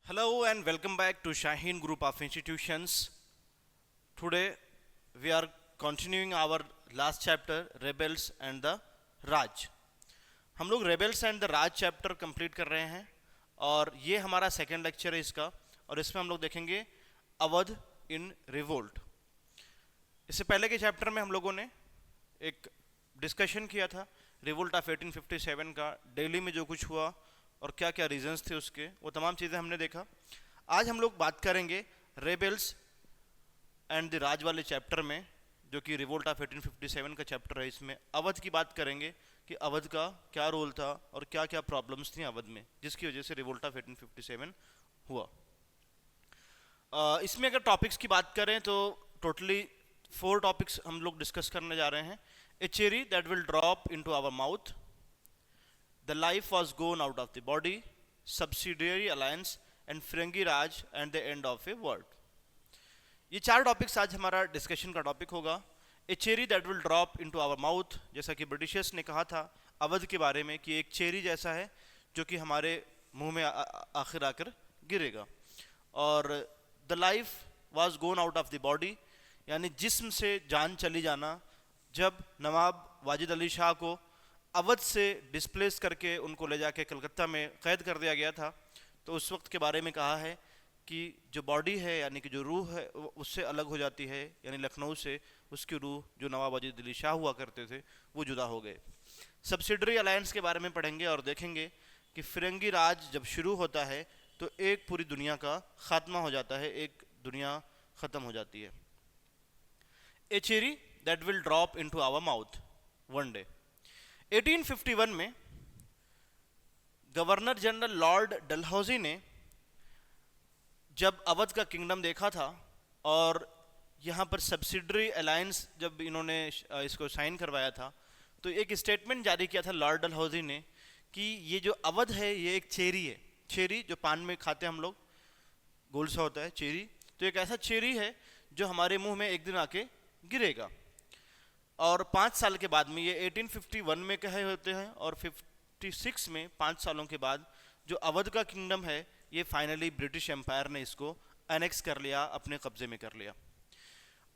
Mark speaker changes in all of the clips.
Speaker 1: Hello and welcome back to Shaheen Group of Institutions. Today we are continuing our last chapter Rebels and the Raj. हम लोग rebels and the Raj chapter complete कर रहे हैं और ये हमारा second lecture है इसका और इसमें हम लोग देखेंगे अवध इन रिवोल्ट। इससे पहले के चैप्टर में हम लोगों ने एक डिस्कशन किया था रिवोल्ट ऑफ 1857 का, दिल्ली में जो कुछ हुआ और क्या क्या रीजंस थे उसके, वो तमाम चीज़ें हमने देखा। आज हम लोग बात करेंगे रेबल्स एंड द राज वाले चैप्टर में, जो कि रिवोल्ट ऑफ 1857 का चैप्टर है। इसमें अवध की बात करेंगे कि अवध का क्या रोल था और क्या क्या प्रॉब्लम्स थी अवध में, जिसकी वजह से रिवोल्ट ऑफ 1857 हुआ। इसमें अगर टॉपिक्स की बात करें तो टोटली 4 टॉपिक्स हम लोग डिस्कस करने जा रहे हैं। A cherry that will drop into our mouth, the life was gone out of the body, subsidiary alliance and Firangi Raj and the end of a world. ये 4 टॉपिक्स आज हमारा डिस्कशन का टॉपिक होगा। A cherry that will drop into our mouth, जैसा कि Britishers ने कहा था अवध के बारे में कि एक चेरी जैसा है जो कि हमारे मुंह में आखिर आकर गिरेगा। और the life was gone out of the body, यानी जिस्म से जान चली जाना। जब नवाब वाजिद अली शाह को अवध से डिस्प्लेस करके उनको ले जाके कलकत्ता में कैद कर दिया गया था, तो उस वक्त के बारे में कहा है कि जो बॉडी है यानी कि जो रूह है वो उससे अलग हो जाती है, यानी लखनऊ से उसकी रूह जो नवाब वाजिद अली शाह हुआ करते थे वो जुदा हो गए। सब्सिडरी अलायंस के बारे में पढ़ेंगे और देखेंगे कि फिरंगी राज जब शुरू होता है तो एक पूरी दुनिया का खात्मा हो जाता है, एक दुनिया ख़त्म हो जाती है। A cherry that will drop into our mouth one day. 1851 में गवर्नर जनरल लॉर्ड डलहौजी ने जब अवध का किंगडम देखा था और यहाँ पर सब्सिडरी अलायंस जब इन्होंने इसको साइन करवाया था, तो एक स्टेटमेंट जारी किया था लॉर्ड डलहौजी ने कि ये जो अवध है ये एक चेरी है। चेरी जो पान में खाते हैं हम लोग, गोल सा होता है चेरी, तो एक ऐसा चेरी है जो हमारे मुंह में एक दिन आके गिरेगा। और 5 साल के बाद में, ये 1851 में कहे होते हैं और 56 में 5 सालों के बाद जो अवध का किंगडम है ये फाइनली ब्रिटिश एम्पायर ने इसको एनेक्स कर लिया, अपने कब्जे में कर लिया।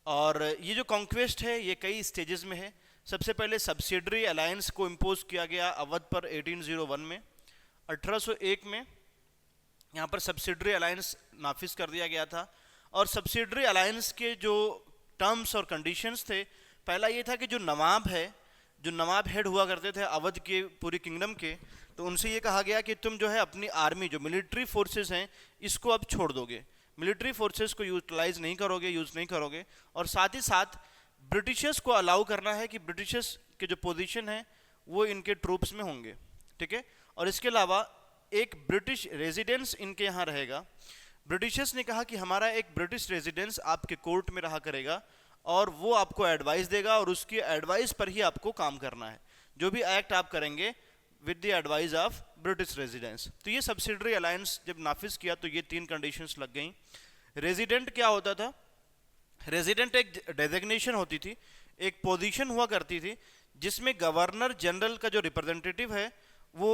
Speaker 1: और ये जो कॉन्क्वेस्ट है ये कई स्टेजेस में है। सबसे पहले सब्सिडरी अलायंस को इम्पोज किया गया अवध पर 1801 में। 1801 में यहाँ पर सब्सिडरी अलायंस नाफिज कर दिया गया था। और सब्सिडरी अलायंस के जो टर्म्स और कंडीशंस थे, पहला ये था कि जो नवाब हेड हुआ करते थे अवध के पूरी किंगडम के, तो उनसे ये कहा गया कि तुम जो है अपनी आर्मी, जो मिलिट्री फोर्सेस हैं, इसको अब छोड़ दोगे, मिलिट्री फोर्सेस को यूटिलाइज नहीं करोगे, यूज़ नहीं करोगे। और साथ ही साथ ब्रिटिशर्स को अलाउ करना है कि ब्रिटिशर्स के जो पोजीशन है वो इनके ट्रूप्स में होंगे, ठीक है। और इसके अलावा एक ब्रिटिश रेजिडेंस इनके यहाँ रहेगा। ब्रिटिशर्स ने कहा कि हमारा एक ब्रिटिश रेजिडेंस आपके कोर्ट में रहा करेगा और वो आपको एडवाइस देगा और उसकी एडवाइस पर ही आपको काम करना है। जो भी एक्ट आप करेंगे with the advice of British residence. तो ये सब्सिडरी अलायंस जब नाफिज किया तो ये 3 कंडीशंस लग गई। रेजिडेंट क्या होता था? रेजिडेंट एक डेजिग्नेशन होती थी, एक पोजीशन हुआ करती थी जिसमें गवर्नर जनरल का जो रिप्रेजेंटेटिव है वो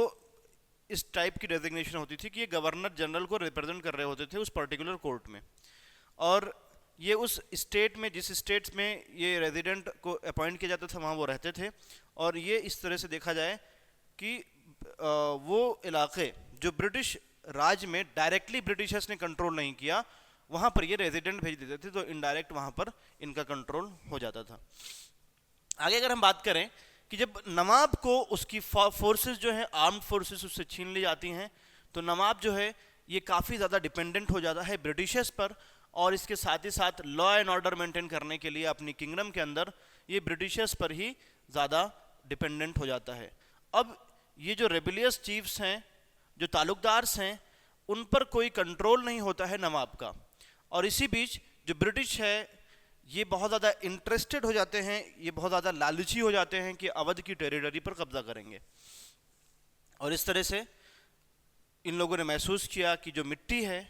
Speaker 1: इस टाइप की डेजिग्नेशन होती थी कि ये गवर्नर जनरल को रिप्रेजेंट कर रहे होते थे उस पर्टिकुलर कोर्ट में। और ये उस स्टेट में, जिस स्टेट्स में ये रेजिडेंट को अपॉइंट किया जाता था वहाँ वो रहते थे। और ये इस तरह से देखा जाए कि वो इलाके जो ब्रिटिश राज में डायरेक्टली ब्रिटिशर्स ने कंट्रोल नहीं किया, वहाँ पर ये रेजिडेंट भेज देते थे, तो इनडायरेक्ट वहाँ पर इनका कंट्रोल हो जाता था। आगे अगर हम बात करें कि जब नवाब को उसकी फोर्सेस जो हैं, आर्म्ड फोर्सेस उससे छीन ली जाती हैं, तो नवाब जो है ये काफ़ी ज़्यादा डिपेंडेंट हो जाता है ब्रिटिशर्स पर। और इसके साथ ही साथ लॉ एंड ऑर्डर मेंटेन करने के लिए अपनी किंगडम के अंदर ये ब्रिटिशर्स पर ही ज़्यादा डिपेंडेंट हो जाता है। अब ये जो रेबिलियस चीफ्स हैं, जो तालुकदार्स हैं, उन पर कोई कंट्रोल नहीं होता है नवाब का। और इसी बीच जो ब्रिटिश है ये बहुत ज़्यादा इंटरेस्टेड हो जाते हैं, ये बहुत ज़्यादा लालची हो जाते हैं कि अवध की टेरिटरी पर कब्जा करेंगे। और इस तरह से इन लोगों ने महसूस किया कि जो मिट्टी है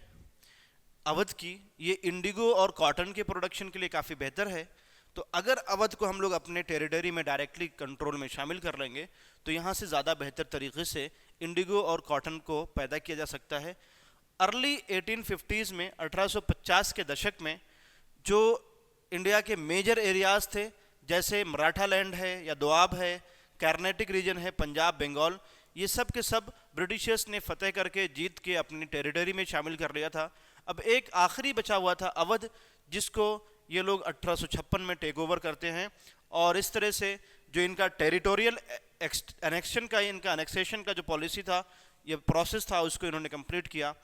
Speaker 1: अवध की, ये इंडिगो और कॉटन के प्रोडक्शन के लिए काफ़ी बेहतर है। तो अगर अवध को हम लोग अपने टेरिटरी में डायरेक्टली कंट्रोल में शामिल कर लेंगे तो यहाँ से ज़्यादा बेहतर तरीके से इंडिगो और कॉटन को पैदा किया जा सकता है। अर्ली 1850s में 1850 के दशक में जो इंडिया के मेजर एरियाज थे, जैसे मराठा लैंड है या दोआब है, कर्नाटिक रीजन है, पंजाब, बंगाल, ये सब के सब ब्रिटिशर्स ने फतेह करके जीत के अपनी टेरिटरी में शामिल कर लिया था। अब एक आखिरी बचा हुआ था अवध, जिसको ये लोग 1856 में टेक ओवर करते हैं, और इस तरह से जो इनका टेरिटोरियल एनेक्शन का, इनका एनेक्सेशन का जो पॉलिसी था, ये प्रोसेस था, उसको इन्होंने कंप्लीट किया।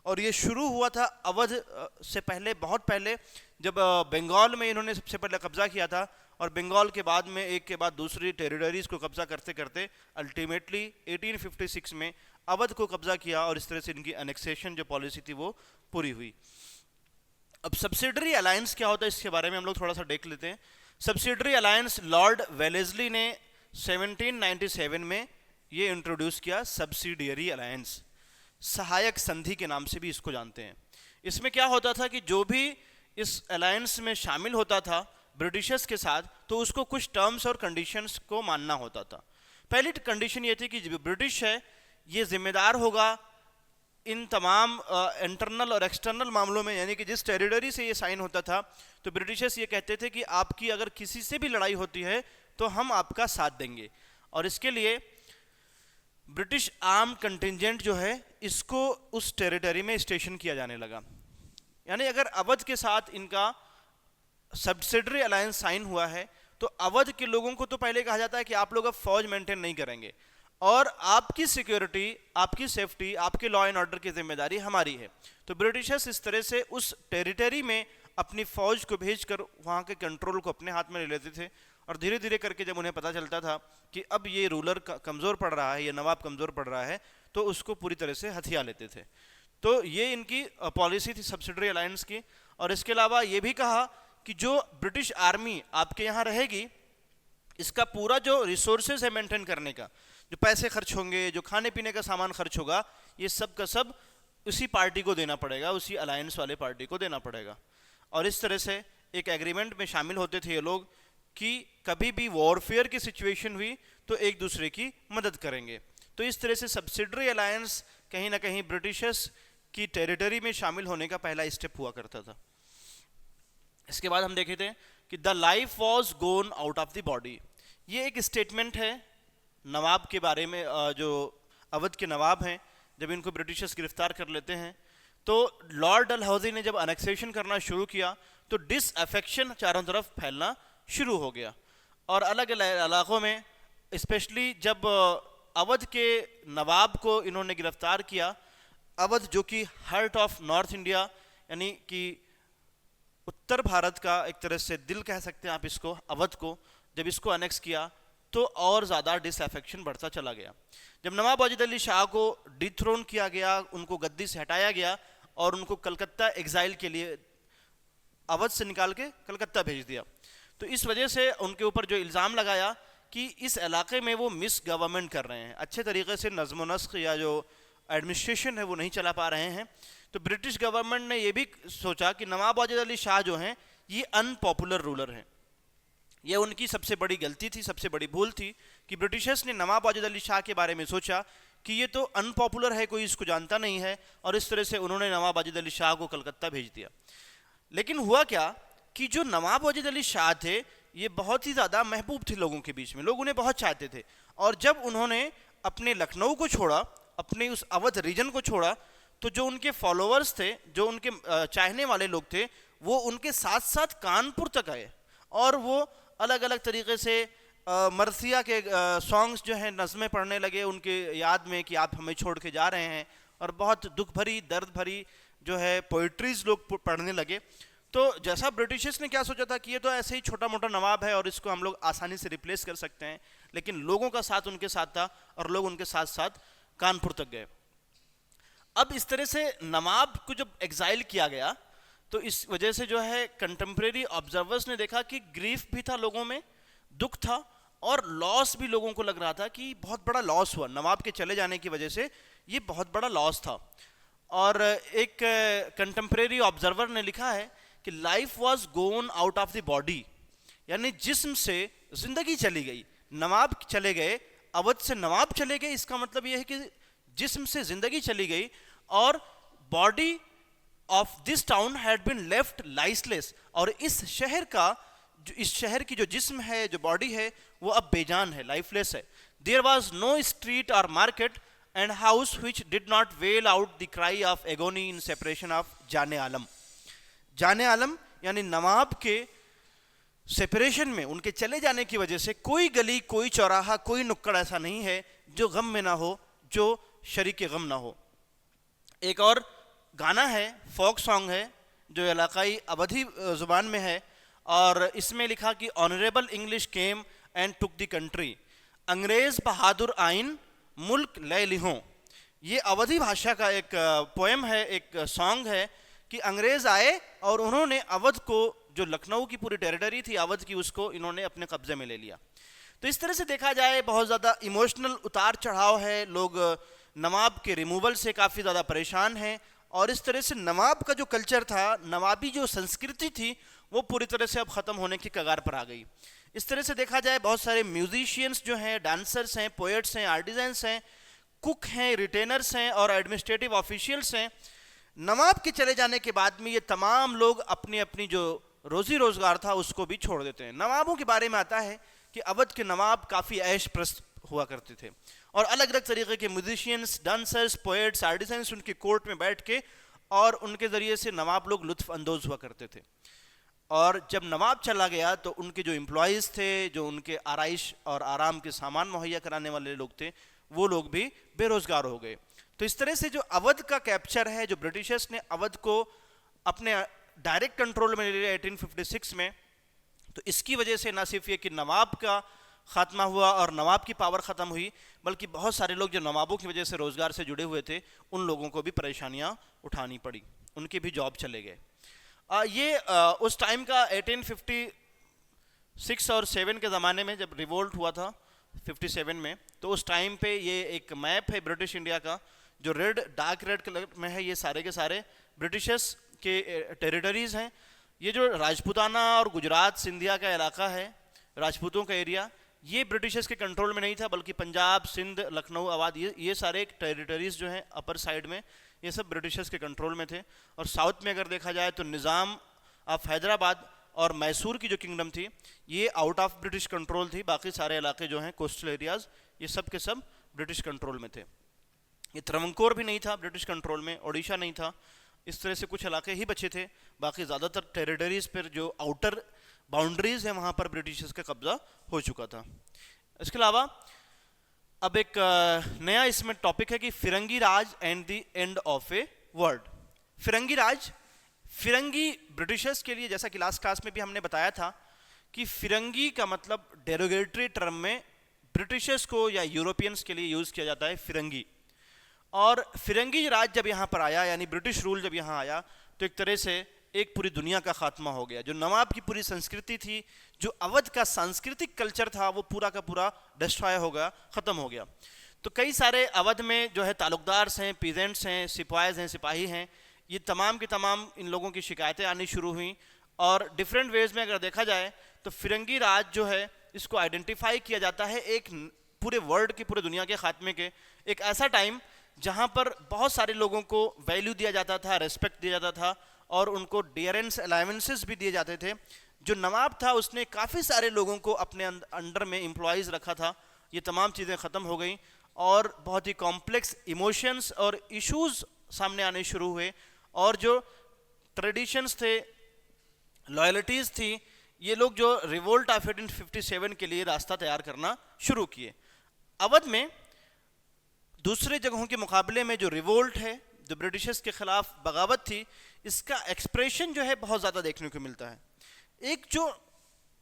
Speaker 1: और ये शुरू हुआ था अवध से पहले, बहुत पहले, जब बंगाल में इन्होंने सबसे पहले कब्जा किया था, और बंगाल के बाद में एक के बाद दूसरी टेरिटरीज को कब्जा करते करते अल्टीमेटली 1856 में अवध को कब्जा किया, और इस तरह से इनकी एनेक्सेशन जो पॉलिसी थी वो पूरी हुई। अब सब्सिडरी अलायंस क्या होता है, इसके बारे में हम लोग थोड़ा सा देख लेते हैं। सब्सिडरी अलायंस लॉर्ड वेलेस्ली ने 1797 में ये इंट्रोड्यूस किया, सब्सिडियरी अलायंस, सहायक संधि के नाम से भी इसको जानते हैं। इसमें क्या होता था कि जो भी इस अलायंस में शामिल होता था ब्रिटिशर्स के साथ, तो उसको कुछ टर्म्स और कंडीशंस को मानना होता था। पहली कंडीशन ये थी कि जो ब्रिटिश है ये जिम्मेदार होगा इन तमाम इंटरनल और एक्सटर्नल मामलों में, यानी कि जिस टेरिटरी से ये साइन होता था, तो ब्रिटिशर्स ये कहते थे कि आपकी अगर किसी से भी लड़ाई होती है तो हम आपका साथ देंगे, और इसके लिए ब्रिटिश आर्म कंटिजेंट जो है इसको उस टेरिटरी में स्टेशन किया जाने लगा। यानी अगर अवध के साथ इनका सब्सिडरी अलायंस साइन हुआ है, तो अवध के लोगों को तो पहले कहा जाता है कि आप लोग अब फौज मेंटेन नहीं करेंगे, और आपकी सिक्योरिटी, आपकी सेफ्टी, आपके लॉ एंड ऑर्डर की जिम्मेदारी हमारी है। तो ब्रिटिशर्स इस तरह से उस टेरिटरी में अपनी फौज को भेजकर वहाँ के कंट्रोल को अपने हाथ में ले लेते थे, और धीरे धीरे करके जब उन्हें पता चलता था कि अब ये रूलर कमज़ोर पड़ रहा है, ये नवाब कमज़ोर पड़ रहा है, तो उसको पूरी तरह से हथिया लेते थे। तो ये इनकी पॉलिसी थी सब्सिडरी अलायंस की। और इसके अलावा ये भी कहा कि जो ब्रिटिश आर्मी आपके यहाँ रहेगी, इसका पूरा जो रिसोर्सेज है मेंटेन करने का, जो पैसे खर्च होंगे, जो खाने पीने का सामान खर्च होगा, ये सब का सब उसी पार्टी को देना पड़ेगा, उसी अलायंस वाले पार्टी को देना पड़ेगा। और इस तरह से एक एग्रीमेंट में शामिल होते थे ये लोग कि कभी भी वॉरफेयर की सिचुएशन हुई तो एक दूसरे की मदद करेंगे। तो इस तरह से सब्सिडरी अलायंस कहीं ना कहीं ब्रिटिशर्स की टेरिटरी में शामिल होने का पहला स्टेप हुआ करता था। इसके बाद हम देखे थे कि the life was gone out of the body. ये एक स्टेटमेंट है नवाब के बारे में, जो अवध के नवाब हैं, जब इनको ब्रिटिशर्स गिरफ्तार कर लेते हैं, तो लॉर्ड डलहौजी ने जब अनेक्सेशन करना शुरू किया तो डिसअफेक्शन चारों तरफ फैलना शुरू हो गया, और अलग अलग इलाकों में, स्पेशली जब अवध के नवाब को इन्होंने गिरफ्तार किया, अवध जो कि हार्ट ऑफ नॉर्थ इंडिया, यानी कि उत्तर भारत का एक तरह से दिल कह सकते हैं आप इसको, अवध को जब इसको अनेक्स किया तो और ज़्यादा डिसअफेक्शन बढ़ता चला गया। जब नवाब वाजिद अली शाह को डिथ्रोन किया गया, उनको गद्दी से हटाया गया और उनको कलकत्ता एग्जाइल के लिए अवध से निकाल के कलकत्ता भेज दिया, तो इस वजह से उनके ऊपर जो इल्ज़ाम लगाया कि इस इलाके में वो मिस गवर्नमेंट कर रहे हैं, अच्छे तरीके से नज़्म व नस्क या जो एडमिनिस्ट्रेशन है वो नहीं चला पा रहे हैं। तो ब्रिटिश गवर्नमेंट ने ये भी सोचा कि नवाब वाजिद अली शाह जो हैं ये अनपॉपुलर रूलर हैं। ये उनकी सबसे बड़ी गलती थी, सबसे बड़ी भूल थी कि ब्रिटिशर्स ने नवाब वाजिद अली शाह के बारे में सोचा कि ये तो अनपॉपुलर है, कोई इसको जानता नहीं है, और इस तरह से उन्होंने नवाब वाजिद अली शाह को कलकत्ता भेज दिया। लेकिन हुआ क्या कि जो नवाब वाजिद अली शाह थे ये बहुत ही ज़्यादा महबूब थे लोगों के बीच में, लोग उन्हें बहुत चाहते थे, और जब उन्होंने अपने लखनऊ को छोड़ा, अपने उस अवध रीजन को छोड़ा, तो जो उनके फॉलोअर्स थे, जो उनके चाहने वाले लोग थे, वो उनके साथ साथ कानपुर तक आए, और वो अलग अलग तरीके से मरसिया के सॉन्ग्स जो हैं नज़में पढ़ने लगे उनके याद में कि आप हमें छोड़ के जा रहे हैं, और बहुत दुख भरी, दर्द भरी जो है पोइट्रीज लोग पढ़ने लगे। तो जैसा ब्रिटिशर्स ने क्या सोचा था कि ये तो ऐसे ही छोटा मोटा नवाब है और इसको हम लोग आसानी से रिप्लेस कर सकते हैं, लेकिन लोगों का साथ उनके साथ था और लोग उनके साथ साथ कानपुर तक गए। अब इस तरह से नवाब को जब एग्जाइल किया गया तो इस वजह से जो है कंटेम्प्रेरी ऑब्जर्वर्स ने देखा कि ग्रीफ भी था लोगों में, दुख था, और लॉस भी लोगों को लग रहा था कि बहुत बड़ा लॉस हुआ नवाब के चले जाने की वजह से, ये बहुत बड़ा लॉस था। और एक कंटेम्प्रेरी ऑब्जर्वर ने लिखा है कि life was gone out of the body, यानी जिस्म से जिंदगी चली गई। नवाब चले गए, अवध से नवाब चले गए, इसका मतलब यह है कि जिस्म से जिंदगी चली गई, और body of this town had been left lifeless, और इस शहर का इस शहर की जो जिस्म है, जो बॉडी है, वो अब बेजान है, लाइफलेस है. देयर वॉज नो स्ट्रीट और market and house which did not well out the cry of agony in separation of जाने आलम. जाने आलम यानी नवाब के सेपरेशन में, उनके चले जाने की वजह से कोई गली, कोई चौराहा, कोई नुक्कड़ ऐसा नहीं है जो गम में ना हो, जो शरीक गम ना हो. एक और गाना है, फोक सॉन्ग है, जो इलाकाई अवधी जुबान में है, और इसमें लिखा कि honourable English came and took the country, अंग्रेज बहादुर आइन मुल्क ले लिहों. ये अवधी भाषा का एक पोएम है, एक सॉन्ग है कि अंग्रेज आए और उन्होंने अवध को, जो लखनऊ की पूरी टेरिटरी थी अवध की, उसको इन्होंने अपने कब्जे में ले लिया. तो इस तरह से देखा जाए बहुत ज़्यादा इमोशनल उतार चढ़ाव है. लोग नवाब के रिमूवल से काफ़ी ज़्यादा परेशान हैं, और इस तरह से नवाब का जो कल्चर था, नवाबी जो संस्कृति थी, वो पूरी तरह से अब ख़त्म होने की कगार पर आ गई. इस तरह से देखा जाए बहुत सारे म्यूजिशियंस जो हैं, डांसर्स हैं, पोएट्स हैं, आर्टिजन्स हैं, कुक हैं, रिटेनर्स हैं और एडमिनिस्ट्रेटिव ऑफिशियल्स हैं. नवाब के चले जाने के बाद में ये तमाम लोग अपनी अपनी जो रोजी रोजगार था उसको भी छोड़ देते हैं. नवाबों के बारे में आता है कि अवध के नवाब काफ़ी ऐश प्रस्त हुआ करते थे, और अलग अलग तरीके के म्यूजिशियंस, डांसर्स, पोएट्स, आर्टिजन्स उनके कोर्ट में बैठ के, और उनके ज़रिए से नवाब लोग लुत्फ़ अंदोज़ हुआ करते थे. और जब नवाब चला गया तो उनके जो एम्प्लॉयज़ थे, जो उनके आराइश और आराम के सामान मुहैया कराने वाले लोग थे, वो लोग भी बेरोज़गार हो गए. तो इस तरह से जो अवध का कैप्चर है, जो ब्रिटिशर्स ने अवध को अपने डायरेक्ट कंट्रोल में ले लिया 1856 में, तो इसकी वजह से ना सिर्फ ये कि नवाब का खात्मा हुआ और नवाब की पावर ख़त्म हुई, बल्कि बहुत सारे लोग जो नवाबों की वजह से रोज़गार से जुड़े हुए थे, उन लोगों को भी परेशानियां उठानी पड़ी, उनके भी जॉब चले गए. उस टाइम का 1856 और 7 के ज़माने में जब रिवोल्ट हुआ था 57 में, तो उस टाइम पे ये एक मैप है ब्रिटिश इंडिया का, जो डार्क रेड कलर में है. ये सारे के सारे ब्रिटिशर्स के टेरिटरीज़ हैं. ये जो राजपूताना और गुजरात सिंधिया का इलाका है, राजपूतों का एरिया, ये ब्रिटिशर्स के कंट्रोल में नहीं था, बल्कि पंजाब, सिंध, लखनऊ, अवध, ये सारे टेरिटरीज़ जो हैं अपर साइड में, ये सब ब्रिटिशर्स के कंट्रोल में थे. और साउथ में अगर देखा जाए तो निज़ाम ऑफ हैदराबाद और मैसूर की जो किंगडम थी, ये आउट ऑफ ब्रिटिश कंट्रोल थी. बाकी सारे इलाके जो हैं कोस्टल एरियाज़, ये सब के सब ब्रिटिश कंट्रोल में थे. ये त्रवंकोर भी नहीं था ब्रिटिश कंट्रोल में, ओडिशा नहीं था. इस तरह से कुछ इलाके ही बचे थे. बाकी ज़्यादातर टेरिटरीज़ पर जो आउटर बाउंड्रीज़ हैं, वहाँ पर ब्रिटिशर्स का कब्जा हो चुका था. इसके अलावा अब एक नया इसमें टॉपिक है कि Firangi Raj and the end of a word. Firangi Raj, फिरंगी ब्रिटिशर्स के लिए, जैसा कि लास्ट क्लास में भी हमने बताया था कि फिरंगी का मतलब डेरोगेटरी टर्म में ब्रिटिशर्स को या यूरोपियंस के लिए यूज़ किया जाता है फिरंगी. और फिरंगी राज जब यहाँ पर आया, यानी ब्रिटिश रूल जब यहाँ आया, तो एक तरह से एक पूरी दुनिया का खात्मा हो गया. जो नवाब की पूरी संस्कृति थी, जो अवध का सांस्कृतिक कल्चर था, वो पूरा का पूरा डिस्ट्रॉय हो गया, ख़त्म हो गया. तो कई सारे अवध में जो है ताल्लुकदार्स हैं, पीजेंट्स हैं, सिपाहीज़ हैं, सिपाही हैं, ये तमाम की तमाम इन लोगों की शिकायतें आनी शुरू हुई. और डिफरेंट वेज में अगर देखा जाए तो फिरंगी राज जो है, इसको आइडेंटिफाई किया जाता है एक पूरे वर्ल्ड की, पूरे दुनिया के खात्मे के एक ऐसा टाइम जहाँ पर बहुत सारे लोगों को वैल्यू दिया जाता था, रेस्पेक्ट दिया जाता था, और उनको डियरेंस अलाउंसेस भी दिए जाते थे. जो नवाब था उसने काफ़ी सारे लोगों को अपने अंडर में एम्प्लॉयज़ रखा था. ये तमाम चीज़ें ख़त्म हो गई, और बहुत ही कॉम्प्लेक्स इमोशंस और इश्यूज़ सामने आने शुरू हुए. और जो ट्रेडिशंस थे, लॉयल्टीज़ थी, ये लोग जो रिवोल्ट ऑफ 1857 के लिए रास्ता तैयार करना शुरू किए. अवध में दूसरे जगहों के मुकाबले में जो रिवोल्ट है, जो ब्रिटिशर्स के ख़िलाफ़ बगावत थी, इसका एक्सप्रेशन जो है बहुत ज़्यादा देखने को मिलता है. एक जो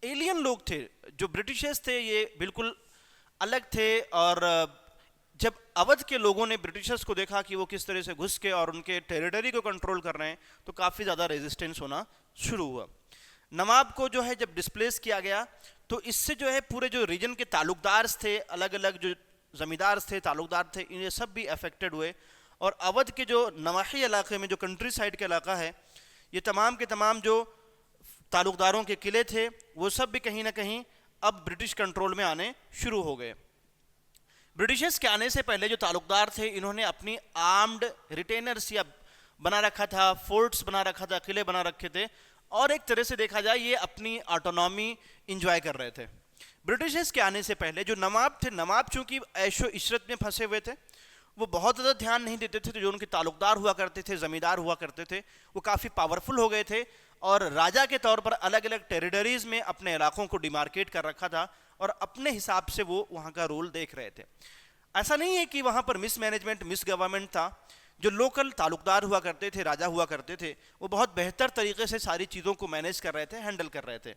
Speaker 1: एलियन लोग थे, जो ब्रिटिशर्स थे, ये बिल्कुल अलग थे. और जब अवध के लोगों ने ब्रिटिशर्स को देखा कि वो किस तरह से घुस के और उनके टेरिटरी को कंट्रोल कर रहे हैं, तो काफ़ी ज़्यादा रेजिस्टेंस होना शुरू हुआ. नवाब को जो है जब डिस्प्लेस किया गया, तो इससे जो है पूरे जो रीजन के ताल्लुकदार थे, अलग अलग जो ज़मींदार थे, ताल्लुकदार थे, ये सब भी अफेक्टेड हुए. और अवध के जो नवाही इलाके में, जो कंट्री साइड का इलाका है, ये तमाम के तमाम जो ताल्लुकदारों के किले थे, वो सब भी कहीं ना कहीं अब ब्रिटिश कंट्रोल में आने शुरू हो गए. ब्रिटिशर्स के आने से पहले जो ताल्लुकदार थे, इन्होंने अपनी आर्म्ड रिटेनर्स या बना रखा था, फोर्ट्स बना रखा था, किले बना रखे थे, और एक तरह से देखा जाए ये अपनी ऑटोनॉमी इंजॉय कर रहे थे। ब्रिटिशर्स के आने से पहले जो नवाब थे, नवाब चूंकि ऐशो इशरत में फंसे हुए थे, वो बहुत ज़्यादा ध्यान नहीं देते थे। जो उनके ताल्लुकदार हुआ करते थे, ज़मींदार हुआ करते थे, वो काफ़ी पावरफुल हो गए थे और राजा के तौर पर अलग अलग टेरिटरीज में अपने इलाकों को डिमार्केट कर रखा था और अपने हिसाब से वो वहाँ का रोल देख रहे थे। ऐसा नहीं है कि वहाँ पर मिसमैनेजमेंट, मिस गवर्नमेंट था। जो लोकल ताल्लुकदार हुआ करते थे, राजा हुआ करते थे, वो बहुत बेहतर तरीके से सारी चीज़ों को मैनेज कर रहे थे, हैंडल कर रहे थे।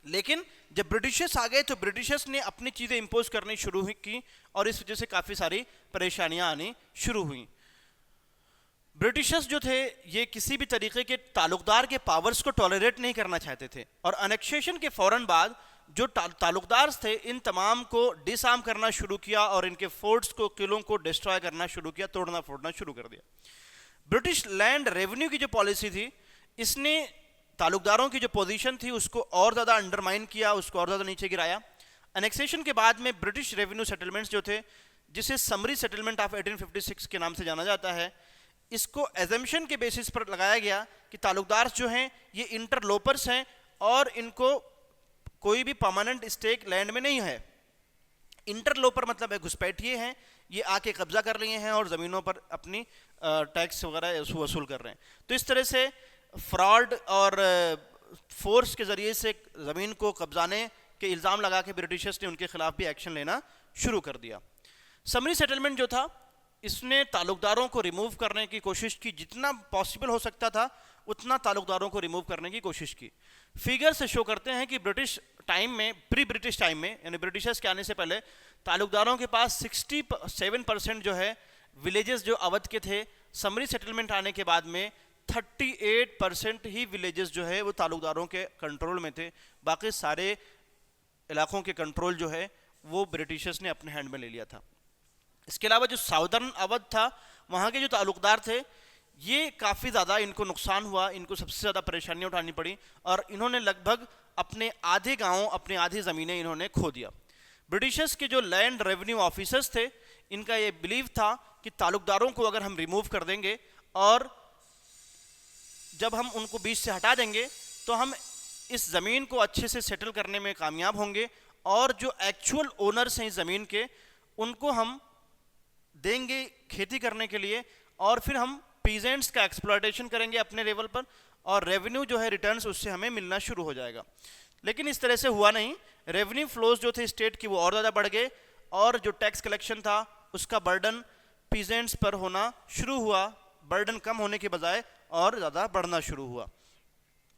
Speaker 1: लेकिन जब ब्रिटिशर्स आ गए तो ब्रिटिशर्स ने अपनी चीज़ें इंपोज करनी शुरू की और इस वजह से काफ़ी सारी परेशानियां आनी शुरू हुई। ब्रिटिशर्स जो थे ये किसी भी तरीके के ताल्लुकदार के पावर्स को टॉलरेट नहीं करना चाहते थे और अनेक्सेशन के फौरन बाद जो ताल्लुकदार थे इन तमाम को डिसआर्म करना शुरू किया और इनके फोर्ट्स को, किलों को डिस्ट्रॉय करना शुरू किया, तोड़ना फोड़ना शुरू कर दिया। ब्रिटिश लैंड रेवेन्यू की जो पॉलिसी थी, इसने ताल्लुकदारों की जो पोजीशन थी उसको और ज़्यादा अंडरमाइन किया, उसको और ज़्यादा नीचे गिराया। अनेक्सेशन के बाद में ब्रिटिश रेवेन्यू सेटलमेंट्स जो थे, जिसे समरी सेटलमेंट ऑफ 1856 के नाम से जाना जाता है, इसको एजम्पशन के बेसिस पर लगाया गया कि ताल्लुकदार जो हैं ये इंटरलोपर्स हैं और इनको कोई भी परमानेंट स्टेक लैंड में नहीं है। इंटरलोपर मतलब है घुसपैठिए हैं, ये आके कब्जा कर लिए हैं और ज़मीनों पर अपनी टैक्स वगैरह वसूल कर रहे हैं। तो इस तरह से फ्रॉड और फोर्स के ज़रिए से ज़मीन को कब्जाने के इल्ज़ाम लगा के ब्रिटिशर्स ने उनके खिलाफ भी एक्शन लेना शुरू कर दिया। समरी सेटलमेंट जो था, इसने ताल्लुकदारों को रिमूव करने की कोशिश की, जितना पॉसिबल हो सकता था उतना ताल्लुकदारों को रिमूव करने की कोशिश की। फिगर से शो करते हैं कि ब्रिटिश टाइम में, प्री ब्रिटिश टाइम में, यानी ब्रिटिशर्स के आने से पहले ताल्लुकदारों के पास 67% जो है विलेजेस जो अवध के थे, समरी सेटलमेंट आने के बाद में 38% ही विलेजेस जो है वो ताल्लुकदारों के कंट्रोल में थे। बाकी सारे इलाकों के कंट्रोल जो है वो ब्रिटिशर्स ने अपने हैंड में ले लिया था। इसके अलावा जो साउदर्न अवध था, वहाँ के जो ताल्लुकदार थे, ये काफ़ी ज़्यादा इनको नुकसान हुआ, इनको सबसे ज़्यादा परेशानियाँ उठानी पड़ी और इन्होंने लगभग अपने आधे गाँव, अपनी आधी ज़मीनें इन्होंने खो दिया। ब्रिटिशर्स के जो लैंड रेवेन्यू ऑफिसर्स थे, इनका ये बिलीव था कि ताल्लुकदारों को अगर हम रिमूव कर देंगे और जब हम उनको बीच से हटा देंगे तो हम इस ज़मीन को अच्छे से सेटल करने में कामयाब होंगे और जो एक्चुअल ओनर्स हैं इस ज़मीन के, उनको हम देंगे खेती करने के लिए और फिर हम पीजेंट्स का एक्सप्लॉयटेशन करेंगे अपने लेवल पर और रेवेन्यू जो है रिटर्न्स उससे हमें मिलना शुरू हो जाएगा। लेकिन इस तरह से हुआ नहीं। रेवेन्यू फ्लोज जो थे स्टेट की वो और ज़्यादा बढ़ गए और जो टैक्स कलेक्शन था उसका बर्डन पीजेंट्स पर होना शुरू हुआ, बर्डन कम होने के बजाय और ज़्यादा बढ़ना शुरू हुआ।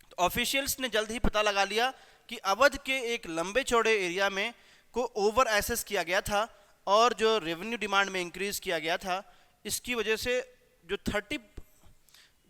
Speaker 1: तो ऑफिशियल्स ने जल्द ही पता लगा लिया कि अवध के एक लंबे चौड़े एरिया में को ओवर एसेस किया गया था और जो रेवेन्यू डिमांड में इंक्रीज़ किया गया था, इसकी वजह से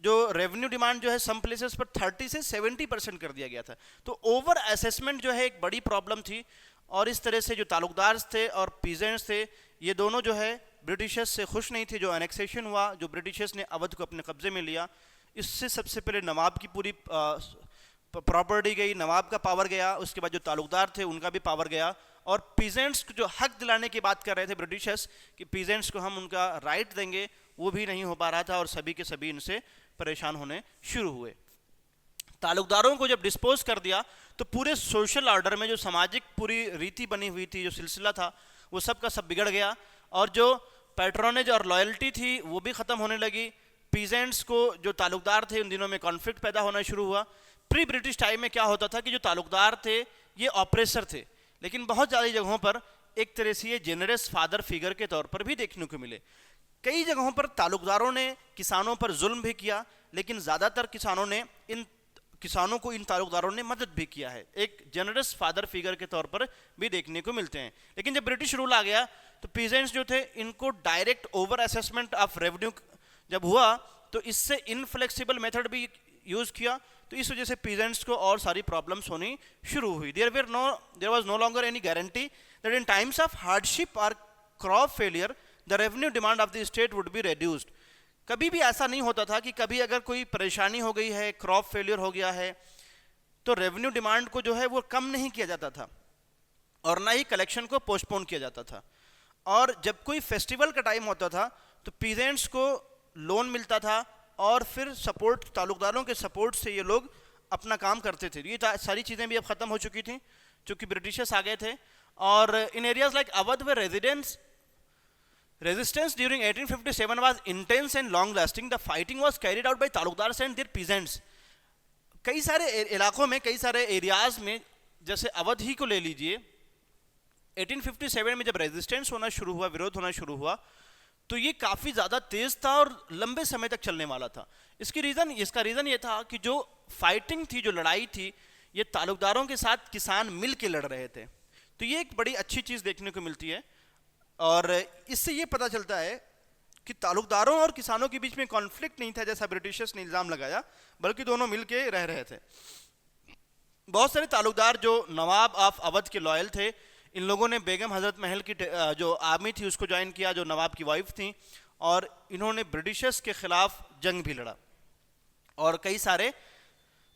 Speaker 1: जो रेवेन्यू डिमांड जो है सम प्लेसेस पर 30 से 70% कर दिया गया था। तो ओवर असेसमेंट जो है एक बड़ी प्रॉब्लम थी और इस तरह से जो ताल्लुकदार थे और पीजेंट्स थे, ये दोनों जो है ब्रिटिशर्स से खुश नहीं थे। जो एनेक्सेशन हुआ, जो ब्रिटिशर्स ने अवध को अपने कब्जे में लिया, इससे सबसे पहले नवाब की पूरी प्रॉपर्टी गई, नवाब का पावर गया, उसके बाद जो ताल्लुकदार थे उनका भी पावर गया और पीजेंट्स को जो हक दिलाने की बात कर रहे थे ब्रिटिशर्स कि पीजेंट्स को हम उनका राइट देंगे, वो भी नहीं हो पा रहा था और सभी के सभी इनसे परेशान होने शुरू हुए। ताल्लुकदारों को जब डिस्पोज कर दिया तो पूरे सोशल ऑर्डर में जो सामाजिक पूरी रीति बनी हुई थी, जो सिलसिला था, वो सब का सब बिगड़ गया और जो पैट्रोनेज और लॉयल्टी थी वो भी ख़त्म होने लगी। पीजेंट्स को, जो ताल्लुकदार थे, उन दिनों में कॉन्फ्लिक्ट पैदा होना शुरू हुआ। प्री ब्रिटिश टाइम में क्या होता था कि जो ताल्लुकदार थे ये ऑपरेसर थे, लेकिन बहुत ज़्यादा जगहों पर एक तरह से ये जेनरस फादर फिगर के तौर पर भी देखने को मिले। कई जगहों पर ताल्लुकदारों ने किसानों पर जुल्म भी किया, लेकिन ज़्यादातर किसानों को इन ताल्लुकदारों ने मदद भी किया है, एक जेनरस फादर फिगर के तौर पर भी देखने को मिलते हैं। लेकिन जब ब्रिटिश रूल आ गया तो पीजेंट्स जो थे, इनको direct over assessment of revenue जब हुआ तो इससे इनफ्लेक्सिबल मेथड भी यूज़ किया, तो इस वजह से पीजेंट्स को और सारी प्रॉब्लम्स होनी शुरू हुई। There was no longer any guarantee that in times of hardship और crop failure the revenue demand of the state would be reduced. कभी भी ऐसा नहीं होता था कि कभी अगर कोई परेशानी हो गई है, क्रॉप फेलियर हो गया है, तो रेवेन्यू डिमांड को जो है वो कम नहीं किया जाता था और ना ही कलेक्शन को पोस्टपोन किया जाता था। और जब कोई फेस्टिवल का टाइम होता था तो पीजेंट्स को लोन मिलता था और फिर सपोर्ट, ताल्लुकदारों के सपोर्ट से ये लोग अपना काम करते थे। ये सारी चीज़ें भी अब ख़त्म हो चुकी थी क्योंकि ब्रिटिशर्स आ गए थे। और इन areas like Awadh way resistance during 1857 was intense and long lasting. The fighting was carried out by taluqdars and their peasants. कई सारे इलाकों में, कई सारे एरियाज में, जैसे अवध ही को ले लीजिए, 1857 में जब रेजिस्टेंस होना शुरू हुआ, विरोध होना शुरू हुआ, तो ये काफ़ी ज़्यादा तेज़ था और लंबे समय तक चलने वाला था। इसका रीज़न ये था कि जो फाइटिंग थी, जो लड़ाई थी, ये तालुकदारों के साथ किसान मिल के लड़ रहे थे। तो ये एक बड़ी अच्छी चीज़ देखने को मिलती है और इससे ये पता चलता है कि तालुकदारों और किसानों के बीच में कॉन्फ्लिक्ट नहीं था जैसा ब्रिटिशर्स ने इल्ज़ाम लगाया, बल्कि दोनों मिल के रह रहे थे। बहुत सारे तालुकदार जो नवाब ऑफ अवध के लॉयल थे, इन लोगों ने बेगम हजरत महल की जो आर्मी थी उसको ज्वाइन किया, जो नवाब की वाइफ थी, और इन्होंने ब्रिटिशर्स के खिलाफ जंग भी लड़ा और कई सारे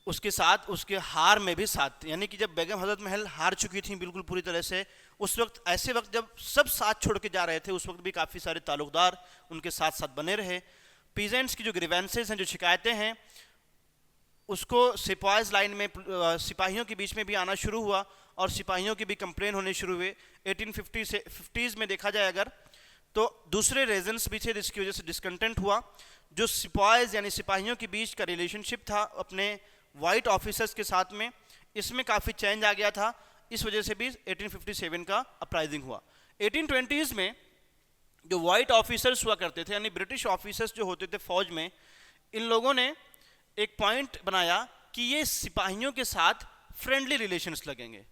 Speaker 1: उसके साथ, उसके हार में भी साथ, यानी कि जब बेगम हजरत महल हार चुकी थी बिल्कुल पूरी तरह से, उस वक्त, ऐसे वक्त जब सब साथ छोड़ के जा रहे थे, उस वक्त भी काफ़ी सारे ताल्लुकदार उनके साथ साथ बने रहे। पीजेंट्स की जो ग्रीवेंसेस हैं, जो शिकायतें हैं, उसको सिपाहीज लाइन में सिपाहियों के बीच में भी आना शुरू हुआ और सिपाहियों की भी कंप्लेन होने शुरू हुए। 1850 से 50s में देखा जाए अगर, तो दूसरे रीजन्स भी थे जिसकी वजह से डिसकंटेंट हुआ। जो सिपाहीज यानी सिपाहियों के बीच का रिलेशनशिप था अपने वाइट ऑफिसर्स के साथ में, इसमें काफ़ी चेंज आ गया था। इस वजह से भी 1857 का अपराइजिंग हुआ। 1820s में जो वाइट ऑफिसर्स हुआ करते थे, यानी ब्रिटिश ऑफिसर्स जो होते थे फौज में, इन लोगों ने एक पॉइंट बनाया कि ये सिपाहियों के साथ फ्रेंडली रिलेशंस लगेंगे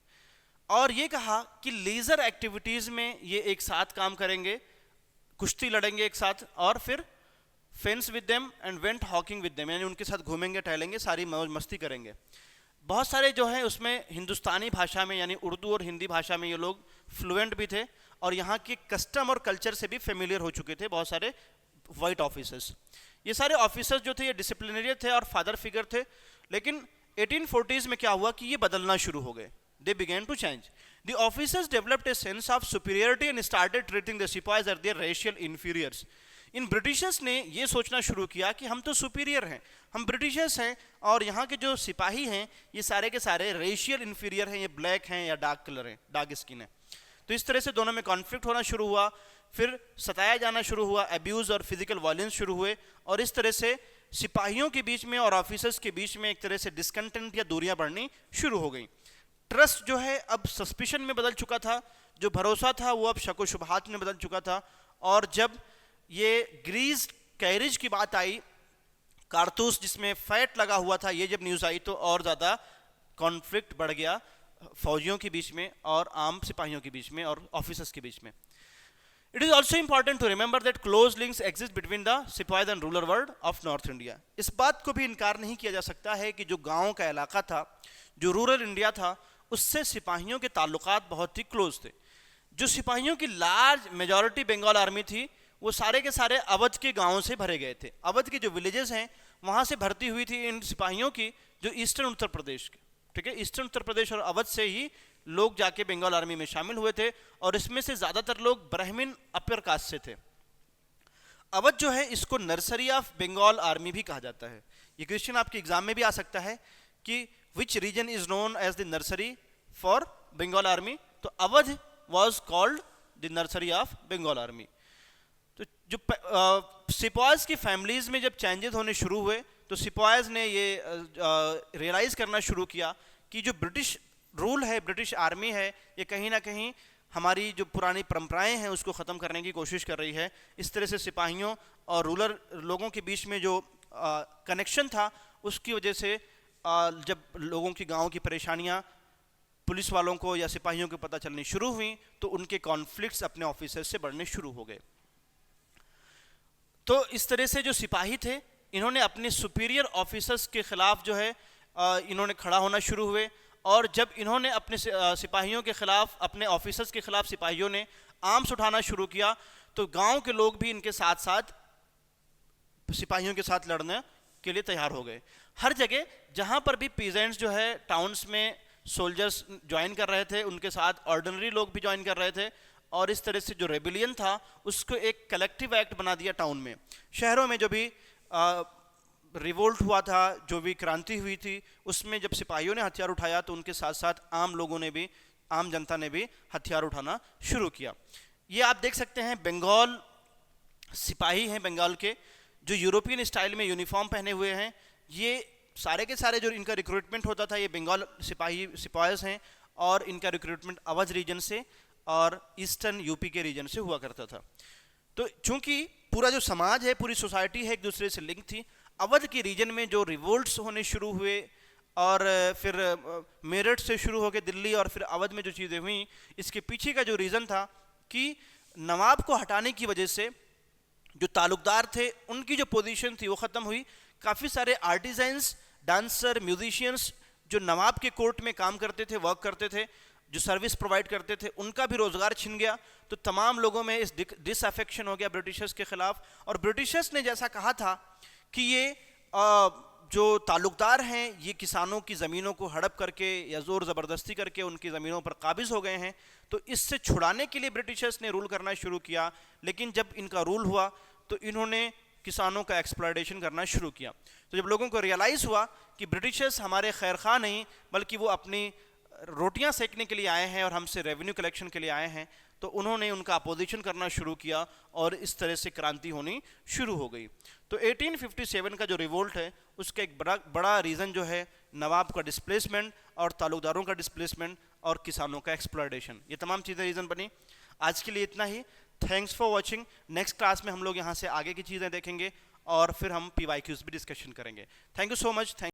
Speaker 1: और ये कहा कि लेज़र एक्टिविटीज़ में ये एक साथ काम करेंगे, कुश्ती लड़ेंगे एक साथ, और फिर fence with them and went Hawking with them, यानी उनके साथ घूमेंगे, टहलेंगे, सारी मौज मस्ती करेंगे। बहुत सारे जो है उसमें हिंदुस्तानी भाषा में, यानी उर्दू और हिंदी भाषा में ये लोग फ्लुएंट भी थे और यहाँ के कस्टम और कल्चर से भी फेमिलियर हो चुके थे बहुत सारे वाइट ऑफिसर्स। ये सारे ऑफिसर्स जो थे ये डिसिप्लिनरी थे और फादर फिगर थे। लेकिन 1840s में क्या हुआ कि ये बदलना शुरू हो गए। They began to change. The officers developed a sense of superiority and started treating the sepoys as their racial inferiors. In Britishers ने ये सोचना शुरू किया कि हम तो सुपीरियर हैं, हम ब्रिटिशर्स हैं और यहाँ के जो सिपाही हैं ये सारे के सारे रेशियल इन्फीरियर हैं, ये ब्लैक हैं या डार्क कलर हैं, डार्क स्किन है। तो इस तरह से दोनों में कॉन्फ्लिक्ट होना शुरू हुआ, फिर सताया जाना शुरू हुआ, एब्यूज़ और फिजिकल वायलेंस शुरू हुए और इस तरह से सिपाहियों के बीच में और ऑफिसर्स के बीच में एक तरह से डिस्कंटेंट या दूरियां बढ़नी शुरू हो गई। ट्रस्ट जो है अब सस्पिशन में बदल चुका था, जो भरोसा था वो अब शक व शुबहात में बदल चुका था। और जब ये ग्रीज कैरेज की बात आई, कारतूस जिसमें फैट लगा हुआ था, ये जब न्यूज़ आई तो और ज़्यादा कॉन्फ्लिक्ट बढ़ गया फौजियों के बीच में और आम सिपाहियों के बीच में और ऑफिसर्स के बीच में। It is also important to remember that close links exist between the Sepoys and rural world of North India. इस बात को भी इनकार नहीं किया जा सकता है कि जो गांव का इलाका था, जो रूरल इंडिया था, उससे सिपाहियों के ताल्लुकात बहुत ही क्लोज थे। जो सिपाहियों की लार्ज मेजॉरिटी बंगाल आर्मी थी वो सारे के सारे अवध के गांवों से भरे गए थे। अवध के जो विलेजेस हैं वहाँ से भर्ती हुई थी इन सिपाहियों की, जो ईस्टर्न उत्तर प्रदेश के, ठीक है, ईस्टर्न उत्तर प्रदेश और अवध से ही लोग जाके बंगाल आर्मी में शामिल हुए थे और इसमें से ज़्यादातर लोग ब्राह्मण अपर कास्ट से थे। अवध जो है इसको नर्सरी ऑफ बंगाल आर्मी भी कहा जाता है। ये क्वेश्चन आपके एग्जाम में भी आ सकता है कि which region is known as the nursery for Bengal army, तो Awadh was called the nursery of Bengal army. तो जो सिपाहीज की फैमिलीज में जब चेंजेस होने शुरू हुए तो सिपाहीज ने ये रियलाइज़ करना शुरू किया कि जो ब्रिटिश रूल है, ब्रिटिश आर्मी है, ये कहीं ना कहीं हमारी जो पुरानी परंपराएं हैं उसको ख़त्म करने की कोशिश कर रही है। इस तरह से सिपाहियों और रूरल लोगों के बीच में जो कनेक्शन था उसकी वजह से जब लोगों की गाँव की परेशानियाँ पुलिस वालों को या सिपाहियों को पता चलनी शुरू हुई तो उनके कॉन्फ्लिक्ट्स अपने ऑफिसर्स से बढ़ने शुरू हो गए। तो इस तरह से जो सिपाही थे इन्होंने अपने सुपीरियर ऑफिसर्स के ख़िलाफ़ जो है इन्होंने खड़ा होना शुरू हुए और जब इन्होंने अपने सिपाहियों के ख़िलाफ़, अपने ऑफिसर्स के ख़िलाफ़ सिपाहियों ने आर्म्स उठाना शुरू किया तो गांव के लोग भी इनके साथ साथ सिपाहियों के साथ लड़ने के लिए तैयार हो गए। हर जगह जहां पर भी पीजेंट्स जो है टाउन्स में सोल्जर्स ज्वाइन कर रहे थे, उनके साथ ऑर्डिनरी लोग भी ज्वाइन कर रहे थे और इस तरह से जो रेबिलियन था उसको एक कलेक्टिव एक्ट बना दिया टाउन में। शहरों में जो भी रिवोल्ट हुआ था, जो भी क्रांति हुई थी, उसमें जब सिपाहियों ने हथियार उठाया तो उनके साथ साथ आम लोगों ने भी, आम जनता ने भी हथियार उठाना शुरू किया। ये आप देख सकते हैं बंगाल सिपाही हैं बंगाल के, जो यूरोपियन स्टाइल में यूनिफॉर्म पहने हुए हैं। ये सारे के सारे जो इनका रिक्रूटमेंट होता था ये बंगाल सिपाहीज हैं, और इनका रिक्रूटमेंट अवध रीजन से और ईस्टर्न यूपी के रीजन से हुआ करता था। तो चूंकि पूरा जो समाज है, पूरी सोसाइटी है, एक दूसरे से लिंक थी। अवध के रीजन में जो रिवोल्ट्स होने शुरू हुए और फिर मेरठ से शुरू होकर दिल्ली और फिर अवध में जो चीज़ें हुई, इसके पीछे का जो रीज़न था कि नवाब को हटाने की वजह से जो तालुकदार थे उनकी जो पोजीशन थी वो ख़त्म हुई। काफ़ी सारे आर्टिजन्स, डांसर, म्यूजिशियंस जो नवाब के कोर्ट में काम करते थे, वर्क करते थे, जो सर्विस प्रोवाइड करते थे, उनका भी रोज़गार छिन गया। तो तमाम लोगों में इस डिसअफेक्शन हो गया ब्रिटिशर्स के ख़िलाफ़। और ब्रिटिशर्स ने जैसा कहा था कि ये जो ताल्लुकदार हैं ये किसानों की ज़मीनों को हड़प करके या ज़ोर ज़बरदस्ती करके उनकी ज़मीनों पर काबिज़ हो गए हैं, तो इससे छुड़ाने के लिए ब्रिटिशर्स ने रूल करना शुरू किया। लेकिन जब इनका रूल हुआ तो इन्होंने किसानों का एक्सप्लॉयटेशन करना शुरू किया। तो जब लोगों को रियलाइज़ हुआ कि ब्रिटिशर्स हमारे खैर खा नहीं बल्कि वो अपनी रोटियां सेकने के लिए आए हैं और हमसे रेवेन्यू कलेक्शन के लिए आए हैं, तो उन्होंने उनका अपोजिशन करना शुरू किया और इस तरह से क्रांति होनी शुरू हो गई। तो 1857 का जो रिवोल्ट है उसका एक बड़ा रीज़न जो है नवाब का डिस्प्लेसमेंट और तालुकदारों का डिस्प्लेसमेंट और किसानों का एक्सप्लॉयटेशन, ये तमाम चीज़ें रीज़न बनी। आज के लिए इतना ही। Thanks for watching. Next class में हम लोग यहाँ से आगे की चीज़ें देखेंगे और फिर हम PYQs भी डिस्कशन करेंगे। Thank you so much.